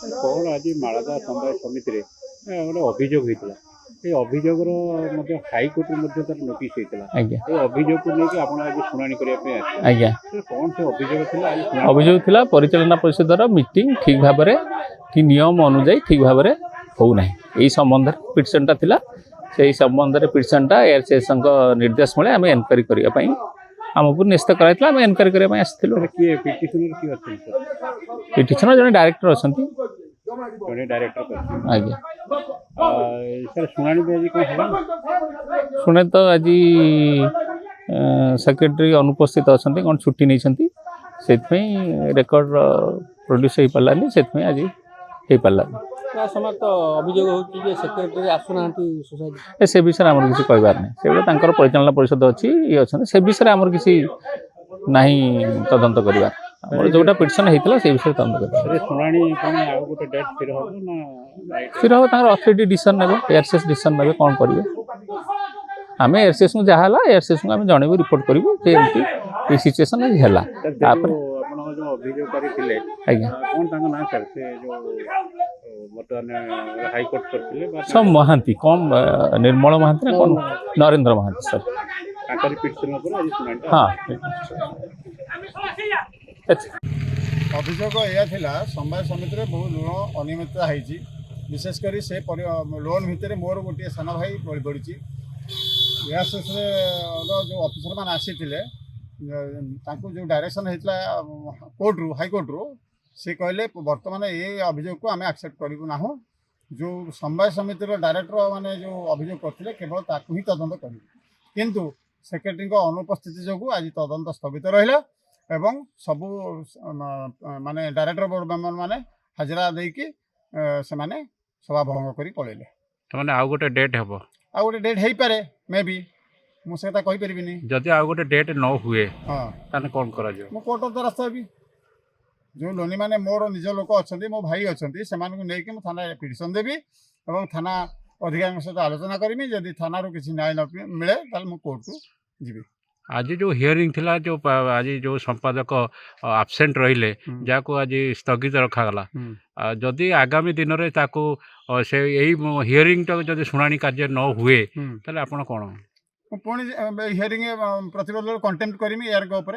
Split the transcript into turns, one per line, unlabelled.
कौन आज मालदा समवाय समिति रे गोटे अभियोग होता ये अभियोग हाईकोर्ट तार नोटिस होता है अभियोग को लेकिन आप आज शुणाणी करने
आज्ञा
कौन से अभियोग थी
अभियोग थिला परिचालना परिषद मीटिंग ठीक भाव कि नियम अनुजाई ठीक भाव होना यही संबंध पिटिशनटा थिला से संबंध में पिटिशनटा एआरसीएस निर्देश मिले आम एनक्वारी करने आमको निश्चित कराइला आम एनक्वारी करने आसलु पिटिशनर जड़े डायरेक्टर अच्छा आज्ञा शुणे तो आज सेक्रेटरी अनुपस्थित अच्छा कौन छुट्टी नहीं से रेकर्ड प्रोड्यूस हो पारानी से आज हो पारानी
समय तो अभियोग हो सेक्रेटरी आसुना सोसाइटी
से विषय आम किसी कहबार नहीं से परिचालना परिषद अच्छी ये अच्छा से विषय आम किसी ना तदंत करवा जोटा पिटिशन होता से विषय तदंत फिर हम अथॉरिटी डिसीजन ने एआरसीएस डिसीजन ने कौन करेंगे आम एआरसीएस को जहाँ है एआरसीएस को आम जनइबू रिपोर्ट करूँ ये सिचुएसन है सब महांती कम निर्मल महांती ना कौन नरेंद्र महांती सर हाँ
अभियोग यह समवाय समिति में बहुत ऋण अनियमितता होती विशेषकर से लोन भितर मोर गोटे सान भाई बढ़ी एआरसीएस जो ऑफिसर मान आसी जो डायरेक्शन होता कोर्ट रु हाईकोर्ट रु से कहले बर्तमान ये अभियोग को आम एक्सेप्ट करूँ ना जो समवाय समिति डायरेक्टर माने जो अभियोग करते केवल ताकू ही तदंत कर किंतु सेक्रेटरी अनुपस्थिति जो आज तदंत स्थगित रहा एवं सबू माने डायरेक्टर बोर्ड मेंबर माने हाजरा देकी से माने सभा भंग करी पळेले
तमाने आ गोटे डेट हेबो
आ गोटे डेट हेई पारे मे बी मु सेता कहि परिबिनी
जदि आ गोटे डेट न हुए
हां
ताने कोन करा जो
मु कोर्ट तो रास्ता भी जो लोनी माने मोर निज लोक अछंती मो भाई अछंती सेमान को नेकी मु थाना पिटिशन देबी एवं थाना अधिकारी सहित आलोचना करमी जदि थाना रो किछि न्याय न मिले ताल मु कोर्ट को जीबी
आज जो हियरिंग थिला जो आज जो संपादक एब्सेंट रहिले जाको आज स्थगित रखागला जदि आगामी दिन रे ताको से यही हियरिंग तो जदि शुणाणी कार्य न हुए ताले आपण कोन
पुणी हियरिंग प्रतिरोध कंटेम्प्ट करमी यार के ऊपर